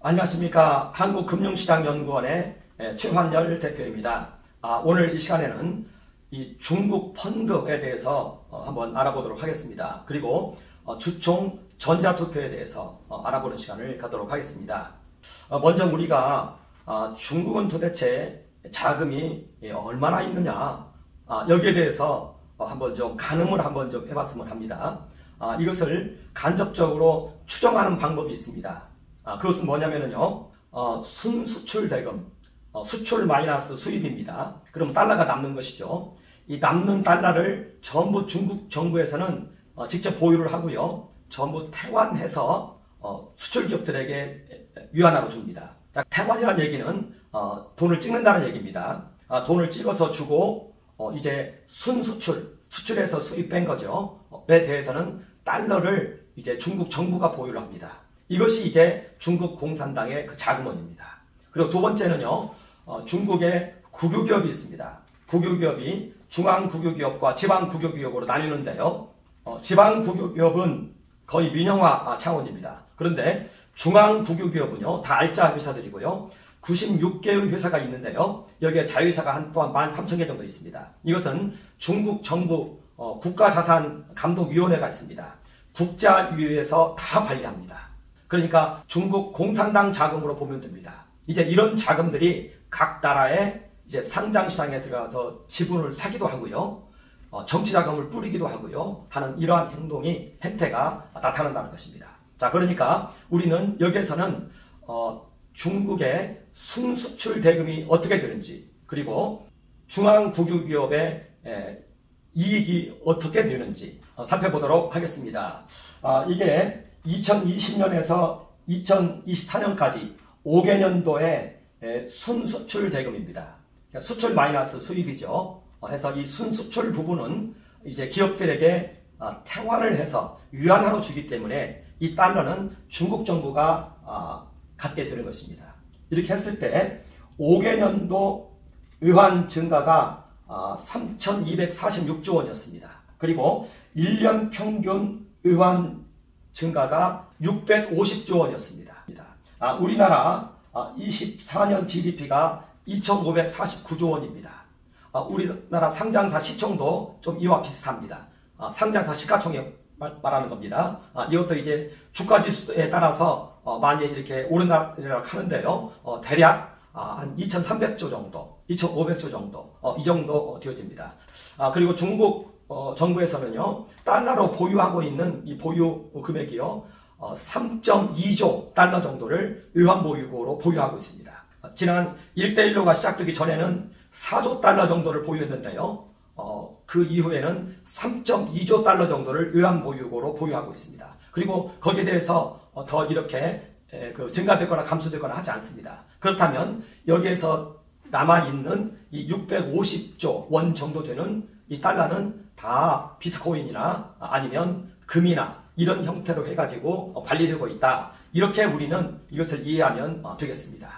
안녕하십니까. 한국금융시장연구원의 최환열 대표입니다. 오늘 이 시간에는 이 중국 펀드에 대해서 한번 알아보도록 하겠습니다. 그리고 주총 전자투표에 대해서 알아보는 시간을 갖도록 하겠습니다. 먼저 우리가 중국은 도대체 자금이 얼마나 있느냐, 여기에 대해서 한번 좀 가늠을 한번 좀 해봤으면 합니다. 이것을 간접적으로 추정하는 방법이 있습니다. 그것은 뭐냐면요, 순수출 대금, 수출 마이너스 수입입니다. 그럼 달러가 남는 것이죠. 이 남는 달러를 전부 중국 정부에서는 직접 보유를 하고요, 전부 퇴환해서 수출 기업들에게 위안화로 줍니다. 자, 퇴환이라는 얘기는 돈을 찍는다는 얘기입니다. 돈을 찍어서 주고 이제 순수출, 수출해서 수입 뺀 거죠. 에 대해서는 달러를 이제 중국 정부가 보유를 합니다. 이것이 이제 중국 공산당의 그 자금원입니다. 그리고 두 번째는요, 중국의 국유기업이 있습니다. 국유기업이 중앙국유기업과 지방국유기업으로 나뉘는데요. 지방국유기업은 거의 민영화 차원입니다. 그런데 중앙국유기업은요, 다 알짜 회사들이고요. 96개의 회사가 있는데요. 여기에 자회사가 또한 13,000개 정도 있습니다. 이것은 중국 정부 국가자산감독위원회가 있습니다. 국자위에서 다 관리합니다. 그러니까 중국 공산당 자금으로 보면 됩니다. 이제 이런 자금들이 각 나라의 이제 상장시장에 들어가서 지분을 사기도 하고요, 정치 자금을 뿌리기도 하고요 하는 이러한 행태가 나타난다는 것입니다. 자, 그러니까 우리는 여기에서는 중국의 순수출 대금이 어떻게 되는지, 그리고 중앙국유기업의 이익이 어떻게 되는지 살펴보도록 하겠습니다. 이게 2020년에서 2024년까지 5개년도의 순수출 대금입니다. 수출 마이너스 수입이죠. 해서 이 순수출 부분은 이제 기업들에게 퇴환을 해서 위안화로 주기 때문에 이 달러는 중국 정부가 갖게 되는 것입니다. 이렇게 했을 때 5개년도 외환 증가가 3,246조 원이었습니다. 그리고 1년 평균 외환 증가가 650조 원이었습니다. 우리나라 24년 GDP가 2,549조 원입니다. 우리나라 상장사 시총도 좀 이와 비슷합니다. 상장사 시가총액 말하는 겁니다. 이것도 이제 주가지수에 따라서 많이 이렇게 오르락내리락 하는데요. 대략 한 2,300조 정도, 2,500조 정도, 이 정도 되어집니다. 그리고 중국 정부에서는요, 달러로 보유하고 있는 이 보유 금액이요, 3.2조 달러 정도를 외환보유고로 보유하고 있습니다. 지난 1대1로가 시작되기 전에는 4조 달러 정도를 보유했는데요, 그 이후에는 3.2조 달러 정도를 외환보유고로 보유하고 있습니다. 그리고 거기에 대해서 더 이렇게 증가되거나 감소되거나 하지 않습니다. 그렇다면 여기에서 남아있는 이 650조 원 정도 되는 이 달러는 다 비트코인이나 아니면 금이나 이런 형태로 해가지고 관리되고 있다. 이렇게 우리는 이것을 이해하면 되겠습니다.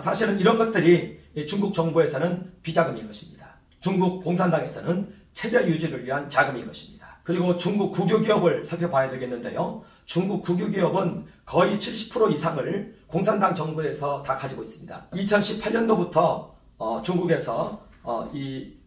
사실은 이런 것들이 중국 정부에서는 비자금인 것입니다. 중국 공산당에서는 체제 유지를 위한 자금인 것입니다. 그리고 중국 국유기업을 살펴봐야 되겠는데요. 중국 국유기업은 거의 70% 이상을 공산당 정부에서 다 가지고 있습니다. 2018년도부터 중국에서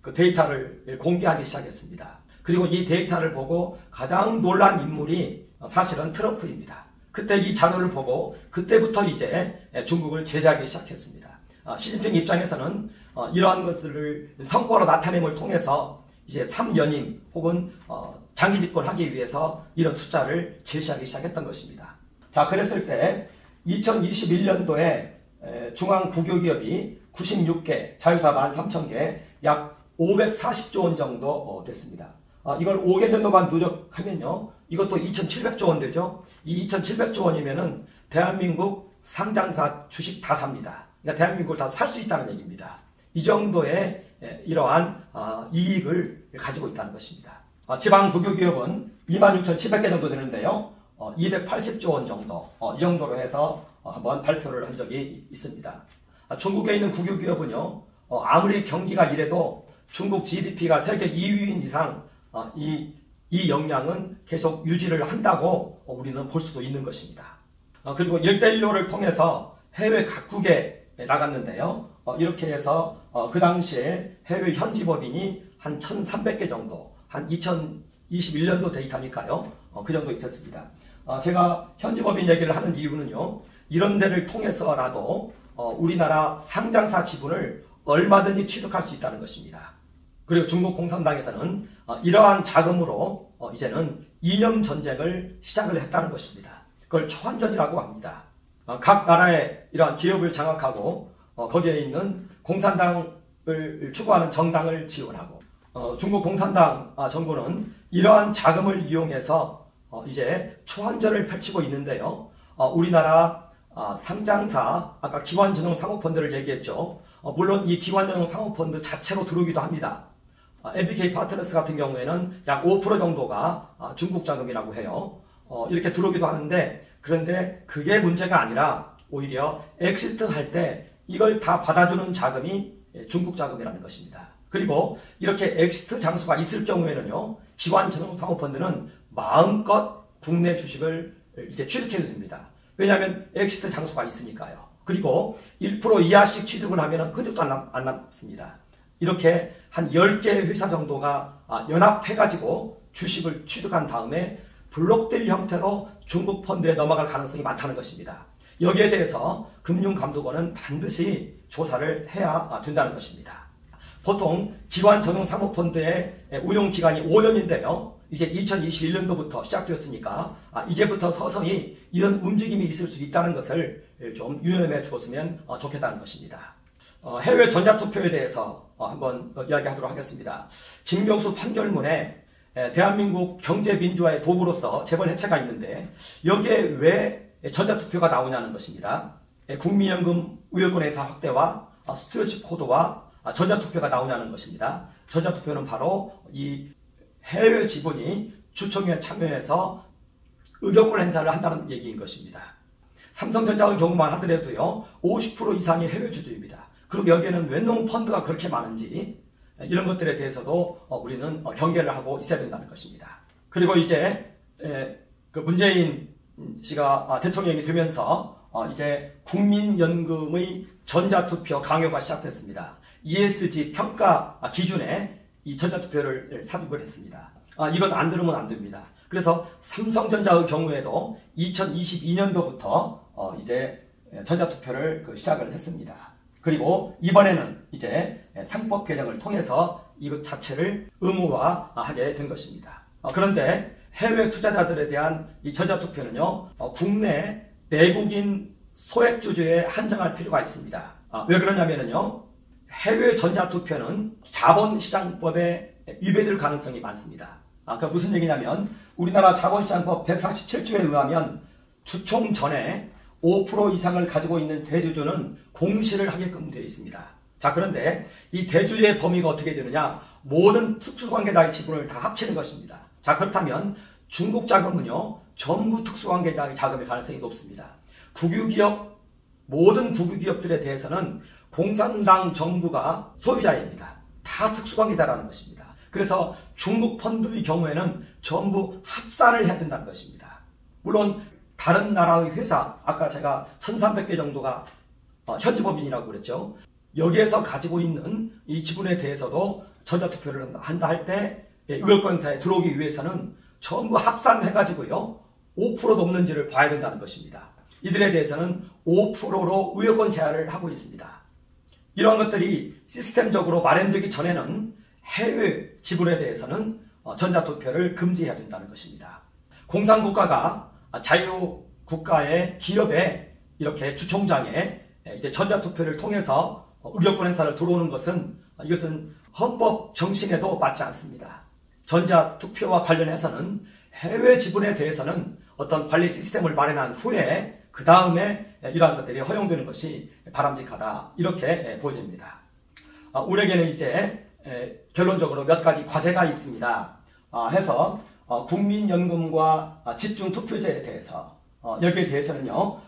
그 데이터를 공개하기 시작했습니다. 그리고 이 데이터를 보고 가장 놀란 인물이 사실은 트럼프입니다. 그때 이 자료를 보고 그때부터 이제 중국을 제재하기 시작했습니다. 시진핑 입장에서는 이러한 것들을 성과로 나타냄을 통해서 이제 3연임 혹은 장기 집권하기 위해서 이런 숫자를 제시하기 시작했던 것입니다. 자, 그랬을 때 2021년도에 중앙국유기업이 96개, 자회사 13,000개, 약 540조 원 정도 됐습니다. 이걸 5개년도만 누적하면요, 이것도 2,700조 원 되죠. 이 2,700조 원이면은 대한민국 상장사 주식 다 삽니다. 그러니까 대한민국을 다 살 수 있다는 얘기입니다. 이 정도의 이러한 이익을 가지고 있다는 것입니다. 지방국유기업은 26,700개 정도 되는데요, 280조 원 정도, 이 정도로 해서 한번 발표를 한 적이 있습니다. 중국에 있는 국유기업은요, 아무리 경기가 이래도 중국 GDP가 세계 2위인 이상 이 역량은 계속 유지를 한다고 우리는 볼 수도 있는 것입니다. 그리고 1대1로를 통해서 해외 각국에 나갔는데요. 이렇게 해서 그 당시에 해외 현지법인이 한 1,300개 정도, 한 2021년도 데이터니까요. 그 정도 있었습니다. 제가 현지법인 얘기를 하는 이유는요. 이런 데를 통해서라도 우리나라 상장사 지분을 얼마든지 취득할 수 있다는 것입니다. 그리고 중국 공산당에서는 이러한 자금으로 이제는 이념 전쟁을 시작을 했다는 것입니다. 그걸 초안전이라고 합니다. 각 나라의 이러한 기업을 장악하고 거기에 있는 공산당을 추구하는 정당을 지원하고 중국 공산당 정부는 이러한 자금을 이용해서 이제 초안전을 펼치고 있는데요. 우리나라 상장사, 아까 기관전용 상호펀드를 얘기했죠. 물론 이 기관전용 상호펀드 자체로 들어오기도 합니다. MBK 파트너스 같은 경우에는 약 5% 정도가 중국 자금이라고 해요. 이렇게 들어오기도 하는데, 그런데 그게 문제가 아니라 오히려 엑시트 할 때 이걸 다 받아주는 자금이 중국 자금이라는 것입니다. 그리고 이렇게 엑시트 장소가 있을 경우에는요, 기관전용 상호펀드는 마음껏 국내 주식을 이제 취득해도 됩니다. 왜냐하면 엑시트 장소가 있으니까요. 그리고 1% 이하씩 취득을 하면 흔적도 안 남습니다. 이렇게 한 10개 회사 정도가 연합해가지고 주식을 취득한 다음에 블록딜 형태로 중국 펀드에 넘어갈 가능성이 많다는 것입니다. 여기에 대해서 금융감독원은 반드시 조사를 해야 된다는 것입니다. 보통 기관 전용 사모펀드의 운용기간이 5년인데요. 이제 2021년도부터 시작되었으니까 이제부터 서서히 이런 움직임이 있을 수 있다는 것을 좀 유념해 주었으면 좋겠다는 것입니다. 해외 전자투표에 대해서 한번 이야기하도록 하겠습니다. 김경수 판결문에 대한민국 경제민주화의 도구로서 재벌 해체가 있는데 여기에 왜 전자투표가 나오냐는 것입니다. 국민연금 의료권 행사 확대와 스튜어십 코드와 전자투표가 나오냐는 것입니다. 전자투표는 바로 이 해외 지분이 주총에 참여해서 의결권 행사를 한다는 얘기인 것입니다. 삼성전자의 경우만 하더라도요, 50% 이상이 해외 주주입니다. 그리고 여기에는 웬놈 펀드가 그렇게 많은지 이런 것들에 대해서도 우리는 경계를 하고 있어야 된다는 것입니다. 그리고 이제 그 문재인 씨가 대통령이 되면서 이제 국민연금의 전자투표 강요가 시작됐습니다. ESG 평가 기준에 이 전자투표를 삽입을 했습니다. 이건 안 들으면 안 됩니다. 그래서 삼성전자의 경우에도 2022년도부터 이제 전자투표를 시작을 했습니다. 그리고 이번에는 이제 상법 개정을 통해서 이것 자체를 의무화하게 된 것입니다. 그런데 해외 투자자들에 대한 이 전자투표는요, 국내 내국인 소액주주에 한정할 필요가 있습니다. 왜 그러냐면요, 해외 전자투표는 자본시장법에 위배될 가능성이 많습니다. 그러니까 무슨 얘기냐면 우리나라 자본시장법 147조에 의하면 주총 전에 5% 이상을 가지고 있는 대주주는 공시를 하게끔 되어 있습니다. 자, 그런데 이 대주주의 범위가 어떻게 되느냐? 모든 특수관계자의 지분을 다 합치는 것입니다. 자, 그렇다면 중국 자금은요, 전부 특수관계자의 자금일 가능성이 높습니다. 국유기업, 모든 국유기업들에 대해서는 공산당 정부가 소유자입니다. 다 특수관계자라는 것입니다. 그래서 중국 펀드의 경우에는 전부 합산을 해야 된다는 것입니다. 물론 다른 나라의 회사, 아까 제가 1,300개 정도가 현지법인이라고 그랬죠. 여기에서 가지고 있는 이 지분에 대해서도 전자투표를 한다 할 때 의결권사에 들어오기 위해서는 전부 합산해가지고요, 5% 넘는지를 봐야 된다는 것입니다. 이들에 대해서는 5%로 의결권 제한을 하고 있습니다. 이런 것들이 시스템적으로 마련되기 전에는 해외 지분에 대해서는 전자투표를 금지해야 된다는 것입니다. 공산국가가 자유국가의 기업에 이렇게 주총장에 이제 전자투표를 통해서 의결권 행사를 들어오는 것은 이것은 헌법 정신에도 맞지 않습니다. 전자투표와 관련해서는 해외 지분에 대해서는 어떤 관리 시스템을 마련한 후에 그 다음에 이러한 것들이 허용되는 것이 바람직하다, 이렇게 보여집니다. 우리에게는 이제 결론적으로 몇 가지 과제가 있습니다. 해서 국민연금과 집중투표제에 대해서 여기에 대해서는요,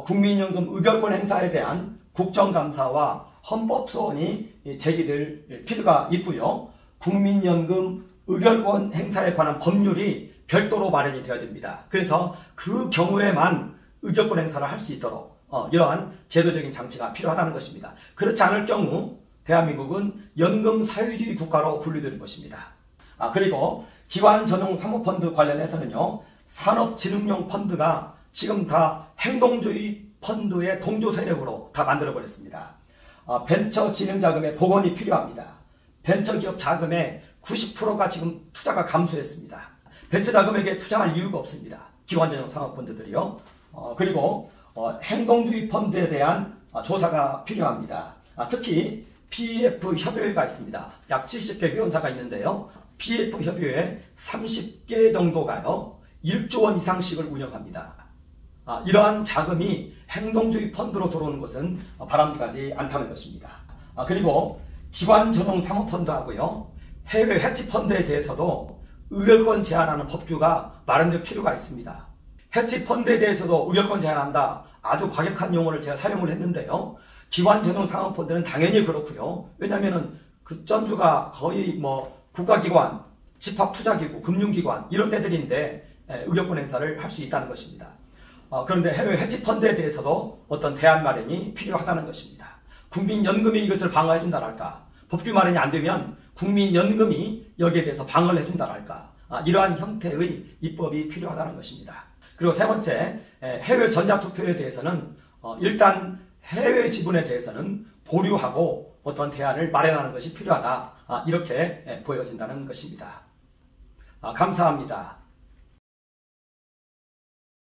국민연금 의결권 행사에 대한 국정감사와 헌법소원이 제기될 필요가 있고요. 국민연금 의결권 행사에 관한 법률이 별도로 마련이 되어야 됩니다. 그래서 그 경우에만 의결권 행사를 할 수 있도록 이러한 제도적인 장치가 필요하다는 것입니다. 그렇지 않을 경우 대한민국은 연금 사회주의 국가로 분류되는 것입니다. 그리고 기관 전용 사모펀드 관련해서는요, 산업진흥용 펀드가 지금 다 행동주의 펀드의 동조 세력으로 다 만들어버렸습니다. 벤처 진흥 자금의 복원이 필요합니다. 벤처기업 자금의 90%가 지금 투자가 감소했습니다. 벤처 자금에게 투자할 이유가 없습니다. 기관 전용 사모펀드들이요. 그리고 행동주의 펀드에 대한 조사가 필요합니다. 특히 PEF 협의회가 있습니다. 약 70개 회원사가 있는데요. PEF 협의회 30개 정도가요, 1조 원 이상씩을 운영합니다. 이러한 자금이 행동주의 펀드로 들어오는 것은 바람직하지 않다는 것입니다. 그리고 기관 전용 사모펀드하고요, 해외 해치펀드에 대해서도 의결권 제한하는 법규가 마련될 필요가 있습니다. 해치펀드에 대해서도 의결권 제한한다. 아주 과격한 용어를 제가 사용을 했는데요. 기관 전용 사모펀드는 당연히 그렇고요. 왜냐하면 그 전주가 거의 국가기관, 집합투자기구, 금융기관 이런 데들인데 의결권 행사를 할 수 있다는 것입니다. 그런데 해외 해치펀드에 대해서도 어떤 대안 마련이 필요하다는 것입니다. 국민연금이 이것을 방어해준다랄까, 법규 마련이 안 되면 국민연금이 여기에 대해서 방어를 해준다랄까, 이러한 형태의 입법이 필요하다는 것입니다. 그리고 세 번째, 해외 전자투표에 대해서는 일단 해외 지분에 대해서는 보류하고 어떤 대안을 마련하는 것이 필요하다, 이렇게 보여진다는 것입니다. 감사합니다.